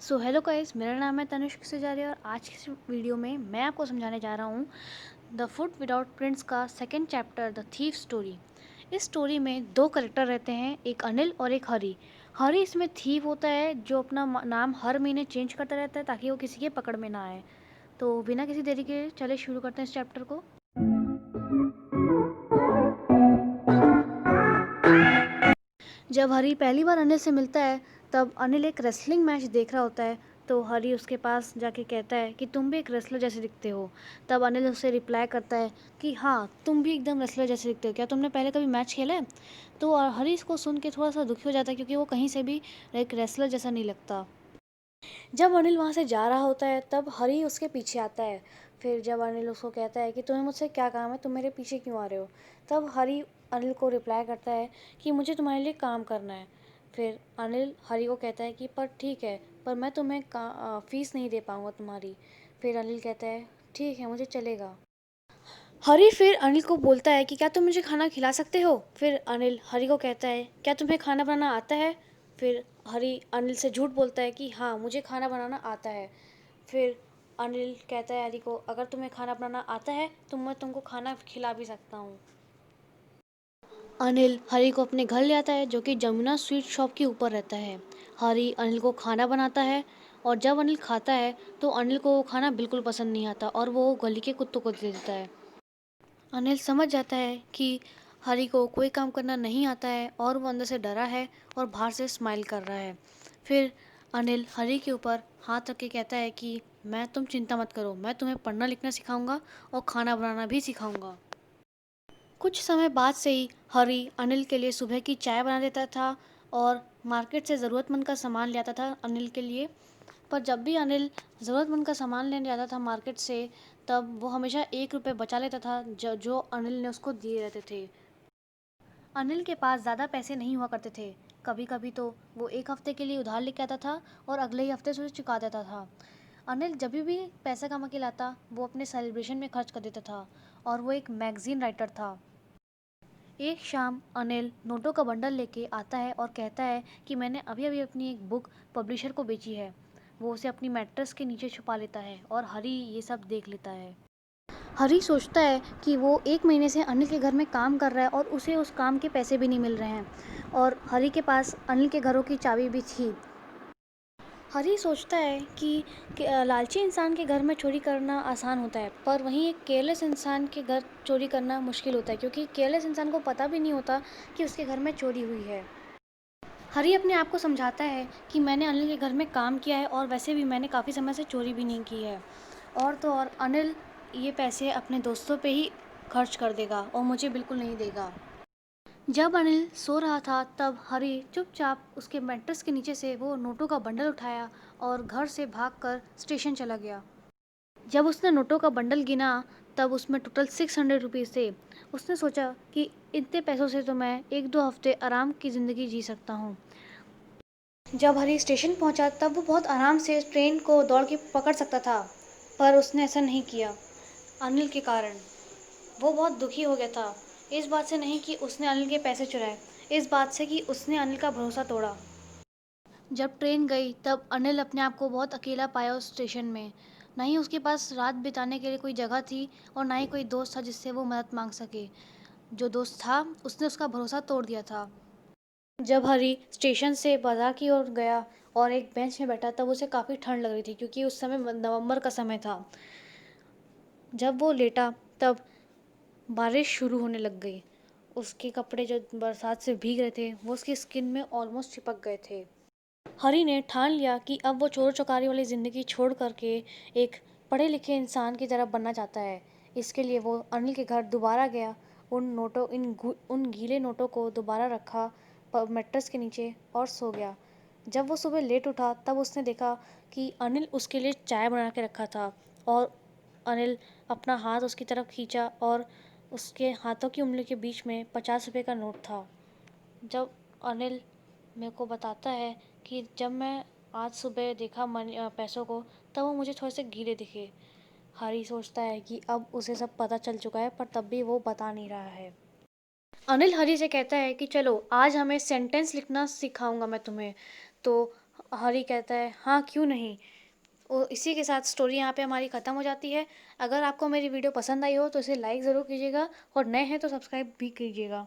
So hello guys, मेरा नाम है तनिष्क सजारी और आज की इस वीडियो में मैं आपको समझाने जा रहा हूँ द फूड विदाउट प्रिंट्स का second chapter the thief story. इस स्टोरी में दो करेक्टर रहते हैं, एक अनिल और एक हरी। हरी इसमें थीफ होता है जो अपना नाम हर महीने चेंज करता रहता है ताकि वो किसी के पकड़ में ना आए। तो बिना किसी देरी के चले शुरू करते हैं इस चैप्टर को। जब हरी पहली बार अनिल से मिलता है तब अनिल एक रेसलिंग मैच देख रहा होता है। तो हरी उसके पास जाके कहता है कि तुम भी एक रेसलर जैसे दिखते हो। तब अनिल उसे रिप्लाई करता है कि हाँ, तुम भी एकदम रेसलर जैसे दिखते हो, क्या तुमने पहले कभी मैच खेला है? तो हरी इसको सुन के थोड़ा सा दुखी हो जाता है क्योंकि वो कहीं से भी एक रेसलर जैसा नहीं लगता। जब अनिल वहाँ से जा रहा होता है तब हरी उसके पीछे आता है। फिर जब अनिल उसको कहता है कि तुम्हें मुझसे क्या काम है, तुम मेरे पीछे क्यों आ रहे हो, तब हरी अनिल को रिप्लाई करता है कि मुझे तुम्हारे लिए काम करना है। फिर अनिल हरी को कहता है कि पर ठीक है, पर मैं तुम्हें फ़ीस नहीं दे पाऊँगा तुम्हारी। फिर अनिल कहता है ठीक है, मुझे चलेगा। हरी फिर अनिल को बोलता है कि क्या तुम मुझे खाना खिला सकते हो? फिर अनिल हरी को कहता है क्या तुम्हें खाना बनाना आता है? फिर हरी अनिल से झूठ बोलता है कि हाँ, मुझे खाना बनाना आता है। फिर अनिल कहता है हरी को अगर तुम्हें खाना बनाना आता है तो मैं तुमको खाना खिला भी सकता हूँ। अनिल हरी को अपने घर ले आता है जो कि जमुना स्वीट शॉप के ऊपर रहता है। हरी अनिल को खाना बनाता है और जब अनिल खाता है तो अनिल को वो खाना बिल्कुल पसंद नहीं आता और वो गली के कुत्तों को दे देता है। अनिल समझ जाता है कि हरी को कोई काम करना नहीं आता है और वो अंदर से डरा है और बाहर से स्माइल कर रहा है। फिर अनिल हरी के ऊपर हाथ रख के कहता है कि तुम चिंता मत करो, मैं तुम्हें पढ़ना लिखना सिखाऊंगा और खाना बनाना भी सिखाऊंगा। कुछ समय बाद से ही हरी अनिल के लिए सुबह की चाय बना देता था और मार्केट से ज़रूरतमंद का सामान ले आता था अनिल के लिए। पर जब भी अनिल ज़रूरतमंद का सामान लेने जाता था मार्केट से, तब वो हमेशा 1 रुपये बचा लेता था जो अनिल ने उसको दिए रहते थे। अनिल के पास ज़्यादा पैसे नहीं हुआ करते थे। कभी कभी तो वो एक हफ्ते के लिए उधार लेके आता था और अगले ही हफ्ते से उसे चुका देता था। अनिल जब भी पैसा कमा के लाता वो अपने सेलिब्रेशन में खर्च कर देता था और वो एक मैगज़ीन राइटर था। एक शाम अनिल नोटों का बंडल लेके आता है और कहता है कि मैंने अभी अभी अपनी एक बुक पब्लिशर को बेची है। वो उसे अपनी मैट्रेस के नीचे छुपा लेता है और हरी ये सब देख लेता है। हरी सोचता है कि वो 1 महीने से अनिल के घर में काम कर रहा है और उसे उस काम के पैसे भी नहीं मिल रहे हैं और हरी के पास अनिल के घरों की चाबी भी थी। हरी सोचता है कि लालची इंसान के घर में चोरी करना आसान होता है, पर वहीं एक केयरलेस इंसान के घर चोरी करना मुश्किल होता है क्योंकि केयरलेस इंसान को पता भी नहीं होता कि उसके घर में चोरी हुई है। हरी अपने आप को समझाता है कि मैंने अनिल के घर में काम किया है और वैसे भी मैंने काफ़ी समय से चोरी भी नहीं की है। और तो और अनिल ये पैसे अपने दोस्तों पे ही खर्च कर देगा और मुझे बिल्कुल नहीं देगा। जब अनिल सो रहा था तब हरी चुपचाप उसके मैट्रेस के नीचे से वो नोटों का बंडल उठाया और घर से भागकर स्टेशन चला गया। जब उसने नोटों का बंडल गिना तब उसमें टोटल 600 रुपीज़ थे। उसने सोचा कि इतने पैसों से तो मैं 1-2 हफ्ते आराम की ज़िंदगी जी सकता हूँ। जब हरी स्टेशन पहुंचा तब वो बहुत आराम से ट्रेन को दौड़ के पकड़ सकता था, पर उसने ऐसा नहीं किया अनिल के कारण। वो बहुत दुखी हो गया था, इस बात से नहीं कि उसने अनिल के पैसे चुराए, इस बात से कि उसने अनिल का भरोसा तोड़ा। जब ट्रेन गई तब अनिल अपने आप को बहुत अकेला पाया उस स्टेशन में। ना ही उसके पास रात बिताने के लिए कोई जगह थी और ना ही कोई दोस्त था जिससे वो मदद मांग सके। जो दोस्त था उसने उसका भरोसा तोड़ दिया था। जब हरी स्टेशन से बाजार की ओर गया और एक बेंच में बैठा तब उसे काफ़ी ठंड लग रही थी क्योंकि उस समय नवंबर का समय था। जब वो लेटा तब बारिश शुरू होने लग गई। उसके कपड़े जो बरसात से भीग रहे थे वो उसकी स्किन में ऑलमोस्ट चिपक गए थे। हरी ने ठान लिया कि अब वो चोर चकारी वाली ज़िंदगी छोड़ करके एक पढ़े लिखे इंसान की तरफ बनना चाहता है। इसके लिए वो अनिल के घर दोबारा गया, उन गीले नोटों को दोबारा रखा मैट्रेस के नीचे और सो गया। जब वो सुबह लेट उठा तब उसने देखा कि अनिल उसके लिए चाय बना के रखा था और अनिल अपना हाथ उसकी तरफ खींचा और उसके हाथों की उंगली के बीच में 50 रुपये का नोट था। जब अनिल मेरे को बताता है कि जब मैं आज सुबह देखा पैसों को तब वो मुझे थोड़े से गीले दिखे। हरी सोचता है कि अब उसे सब पता चल चुका है पर तब भी वो बता नहीं रहा है। अनिल हरी से कहता है कि चलो आज हमें सेंटेंस लिखना सिखाऊंगा मैं तुम्हें। तो हरी कहता है हाँ क्यों नहीं। इसी के साथ स्टोरी यहाँ पे हमारी ख़त्म हो जाती है। अगर आपको मेरी वीडियो पसंद आई हो तो इसे लाइक ज़रूर कीजिएगा और नए हैं तो सब्सक्राइब भी कीजिएगा।